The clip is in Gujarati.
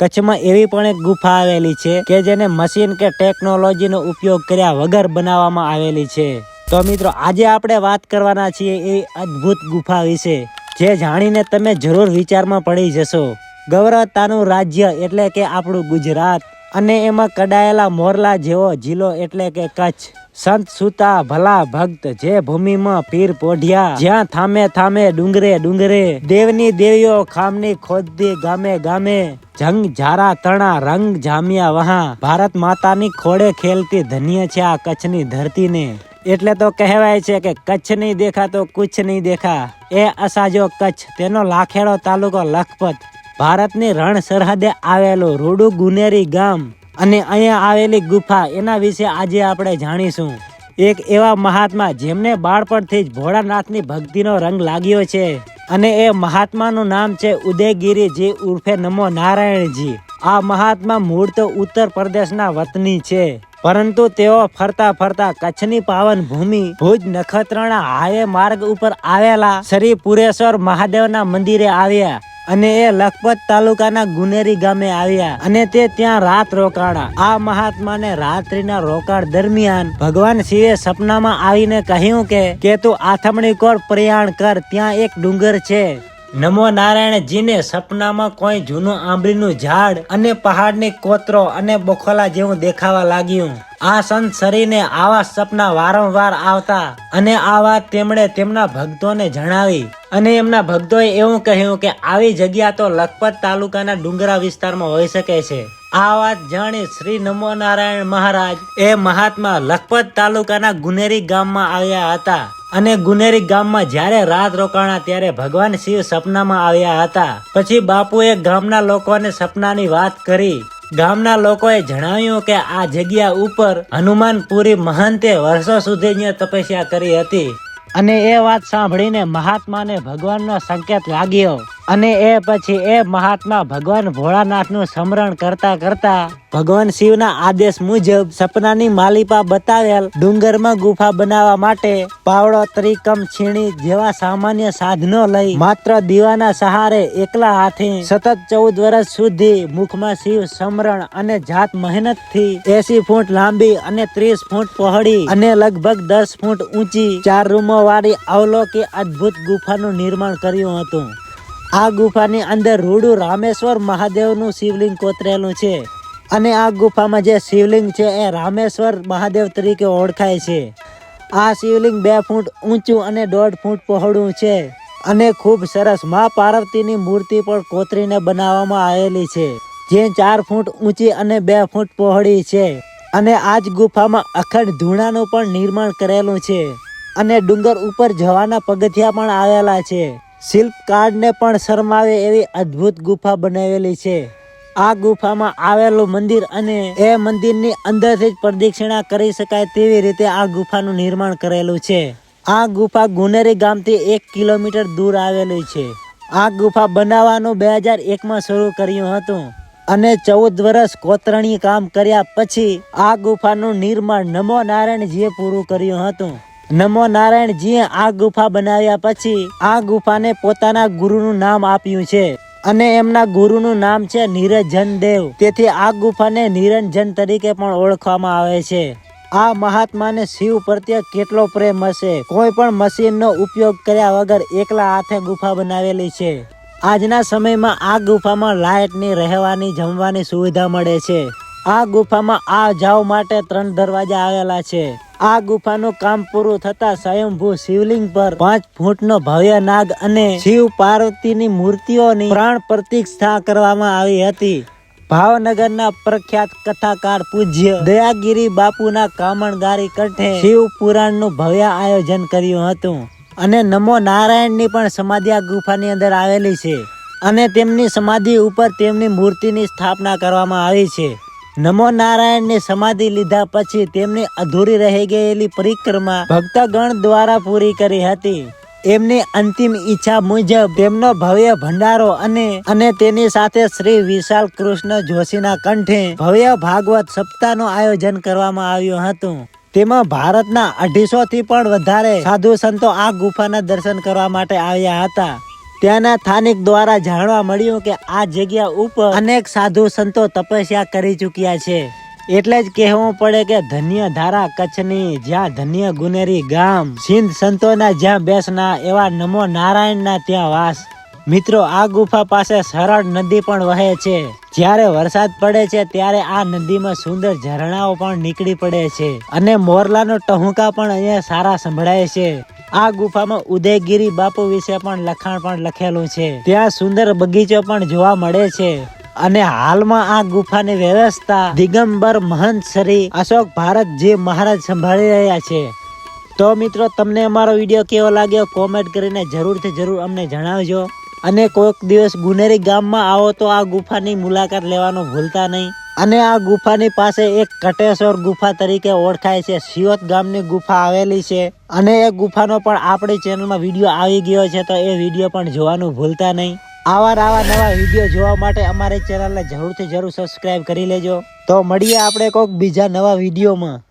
કચ્છમાં એવી પણ એક ગુફા આવેલી છે કે જેને મશીન કે ટેકનોલોજીનો ઉપયોગ કર્યા વગર બનાવવામાં આવેલી છે। તો મિત્રો આજે આપણે વાત કરવાના છીએ એ અદ્ભુત ગુફા વિશે, જે જાણીને તમે જરૂર વિચારમાં પડી જશો। ગૌરવતાનું રાજ્ય એટલે કે આપણું ગુજરાત, અને એમાં કડાયેલા મોરલા જેવો જિલ્લો એટલે કે કચ્છ। સંત સુતા ભલા ભક્ત જે ભૂમિમાં પીર પોઢિયા, જ્યાં થામે થામે ડુંગરે ડુંગરે, દેવની દેવીઓ ખામની ખોદતી ગામે ગામે, જંગ ઝારા તણા રંગ જામ્યા વહાં, ભારત માતાની ખોડે ખેલતી ધન્ય છે આ કચ્છની ધરતીને। એટલે તો કહેવાય છે કે કચ્છ નહીં દેખા તો કુછ નહીં દેખા। એ અસાજો કચ્છ, તેનો લાખેડો તાલુકો લખપત, ભારતની રણ સરહદે આવેલું રૂડું ગુનેરી ગામ અને અહીંયા આવેલી ગુફા, એના વિશે આજે આપણે જાણીશું। એક એવા મહાત્મા જેમને બાળપણથી જ ભોળાનાથની ભક્તિનો રંગ લાગ્યો છે, અને એ મહાત્માનું નામ છે ઉદયગીરીજી ઉર્ફે નમો નારાયણજી। આ મહાત્મા મૂળ તો ઉત્તર પ્રદેશના વતની છે, પરંતુ તેઓ ફરતા ફરતા કચ્છની પાવન ભૂમિ ભુજ નખત્રાણા હાઈવે માર્ગ ઉપર આવેલા શ્રી પુરેશ્વર મહાદેવના મંદિરે આવ્યા, અને એ લખપત તાલુકાના ગુનેરી ગામે આવ્યા, અને તે ત્યાં રાત રોકાણા। આ મહાત્માને રાત્રિના રોકાણ દરમિયાન ભગવાન શિવે સપનામાં આવીને કહ્યું કે તું આથમણી કોર પ્રયાણ કર, ત્યાં એક ડુંગર છે। નમો નારાયણજીને સપનામાં કોઈ જૂનું આંબલીનું ઝાડ અને પહાડની કોતરો અને બખોલા જેવું દેખાવા લાગ્યું। આ સંત શરીને આવા સપના વારંવાર આવતા, અને આ વાત તેમણે તેમના ભક્તોને જણાવી, અને એમના ભક્તોએ એવું કહ્યું કે આવી જગ્યા તો લખપત તાલુકાના ડુંગરા વિસ્તારમાં હોઈ શકે છે। આ વાત જાણી શ્રી નમો નારાયણ મહારાજ એ મહાત્મા લખપત તાલુકાના ગુનેરી ગામમાં આવ્યા હતા, અને ગુનેરી ગામમાં જ્યારે રાત રોકાણા ત્યારે ભગવાન શિવ સપનામાં આવ્યા હતા। પછી બાપુએ ગામના લોકોને સપનાની વાત કરી। ગામના લોકોએ જણાવ્યું કે આ જગ્યા ઉપર હનુમાનપુરી મહંતે વર્ષો સુધી તપસ્યા કરી હતી, અને એ વાત સાંભળીને મહાત્માને ભગવાનનો સંકેત લાગ્યો, અને એ પછી એ મહાત્મા ભગવાન ભોળાનાથનું સ્મરણ કરતા કરતા ભગવાન શિવના આદેશ મુજબ સપનાની માલિપા બતાવેલ ડુંગરમાં ગુફા બનાવવા માટે પાવડો, ત્રિકમ, છીણી જેવા સામાન્ય સાધનો લઈ માત્ર દીવાના સહારે એકલા હાથે સતત 14 વર્ષ સુધી મુખમાં શિવ સ્મરણ અને જાત મહેનતથી 80 ફૂટ લાંબી અને 30 ફૂટ પહોળી અને લગભગ 10 ફૂટ ઊંચી 4 રૂમો વાળી અવલોકી અદ્ભુત ગુફાનું નિર્માણ કર્યું હતું। આ ગુફાની અંદર રૂડું રામેશ્વર મહાદેવનું શિવલિંગ કોતરેલું છે, અને આ ગુફામાં જે શિવલિંગ છે એ રામેશ્વર મહાદેવ તરીકે ઓળખાય છે। આ શિવલિંગ 2 ફૂટ ઊંચું અને 1.5 ફૂટ પહોળું છે, અને ખૂબ સરસ મા પાર્વતીની મૂર્તિ પણ કોતરીને બનાવવામાં આવેલી છે, જે 4 ફૂટ ઊંચી અને 2 ફૂટ પહોળી છે। અને આ જ ગુફામાં અખંડ ધૂણાનું પણ નિર્માણ કરેલું છે, અને ડુંગર ઉપર જવાના પગથિયા પણ આવેલા છે। શિલ્પકારને પણ શરમાવે એવી અદ્ભુત ગુફા બનાવેલી છે। આ ગુફામાં આવેલું મંદિર અને એ મંદિરની અંદરથી જ પ્રદક્ષિણા કરી શકાય તેવી રીતે આ ગુફાનું નિર્માણ કરેલું છે। આ ગુફા ગુનેરી ગામથી 1 કિલોમીટર દૂર આવેલી છે। આ ગુફા બનાવવાનું 2001માં શરૂ કર્યું હતું, અને 14 વર્ષ કોતરણી કામ કર્યા પછી આ ગુફાનું નિર્માણ નમો નારાયણજીએ પૂરું કર્યું હતું। નમો નારાયણજીએ આ ગુફા બનાવ્યા પછી આ ગુફાને પોતાના ગુરુનું નામ આપ્યું છે, અને એમના ગુરુનું નામ છે નિરંજન દેવ, તેથી આ ગુફાને નિરંજન તરીકે પણ ઓળખવામાં આવે છે। આ મહાત્માને શિવ પ્રત્યે કેટલો પ્રેમ હશે, કોઈ પણ મશીનનો ઉપયોગ કર્યા વગર એકલા હાથે ગુફા બનાવેલી છે। આજના સમયમાં આ ગુફામાં લાઇટની, રહેવાની, જમવાની સુવિધા મળે છે। આ ગુફામાં આ જાવ માટે 3 દરવાજા આવેલા છે। આ ગુફાનું કામ પૂરું થતા સ્વયંભૂ શિવલિંગ પર 5 ફૂટનો ભવ્ય નાગ અને શિવ પાર્વતીની મૂર્તિઓની પ્રાણ પ્રતિષ્ઠા કરવામાં આવી હતી। ભાવનગરના પ્રખ્યાત કથાકાર પૂજ્ય દયાગીરી બાપુના કામણગારી કંઠે શિવ પુરાણનું ભવ્ય આયોજન કર્યું હતું, અને નમો નારાયણની પણ સમાધિ આ ગુફાની અંદર આવેલી છે, અને તેમની સમાધિ ઉપર તેમની મૂર્તિની સ્થાપના કરવામાં આવી છે। નમો નારાયણની સમાધિ લીધા પછી તેમની અધૂરી રહી ગયેલી પરિક્રમા ભક્તગણ દ્વારા પૂરી કરી હતી। એમની અંતિમ ઈચ્છા મુજબ તેમનો ભવ્ય ભંડારો અને તેની સાથે શ્રી વિશાલ કૃષ્ણ જોશીના કંઠે ભવ્ય ભાગવત સપ્તાહનું આયોજન કરવામાં આવ્યું હતું। તેમાં ભારતના 250 થી પણ વધારે સાધુ સંતો આ ગુફાના દર્શન કરવા માટે આવ્યા હતા। ત્યાંના સ્થાનિક દ્વારા જાણવા મળ્યું કે આ જગ્યા ઉપર અનેક સાધુ સંતો તપસ્યા કરી ચૂક્યા છે. એટલે જ કહેવું પડે કે ધન્ય ધારા કચ્છની, જ્યાં ધન્ય ગુનેરી ગામ, સિંધ સંતોના જ્યાં બેસના, એવા નમો નારાયણના ત્યાં વાસ. મિત્રો, આ ગુફા પાસે સરળ નદી પણ વહે છે. જ્યારે વરસાદ પડે છે ત્યારે આ નદીમાં સુંદર ઝરણાઓ પણ નીકળી પડે છે અને મોરલાનો ટહુકા પણ અહીંયા સારા સંભળાય છે. આ ગુફામાં ઉદયગીરી બાપુ વિશે પણ લખાણ પણ લખેલું છે. ત્યાં સુંદર બગીચો પણ જોવા મળે છે. અને હાલમાં આ ગુફાની વ્યવસ્થા દિગંબર મહંત શ્રી અશોક ભારતજી મહારાજ સંભાળી રહ્યા છે. તો મિત્રો, તમને અમારો વિડીયો કેવો લાગ્યો કોમેન્ટ કરીને જરૂર અમને જણાવજો. અને કોઈક દિવસ ગુનેરી ગામમાં આવો તો આ ગુફાની મુલાકાત લેવાનું ભૂલતા નહીં. અને આ ગુફાની પાસે એક કટેશ્વર ગુફા તરીકે ઓળખાય છે, સિયોત ગામની ગુફા આવેલી છે. અને એ ગુફાનો પણ આપણી ચેનલમાં વિડીયો આવી ગયો છે, તો એ વિડીયો પણ જોવાનું ભૂલતા નહીં. આવા નવા વિડીયો જોવા માટે અમારી ચેનલને જરૂર સબસ્ક્રાઇબ કરી લેજો. તો મળીએ આપણે કોઈક બીજા નવા વિડીયોમાં.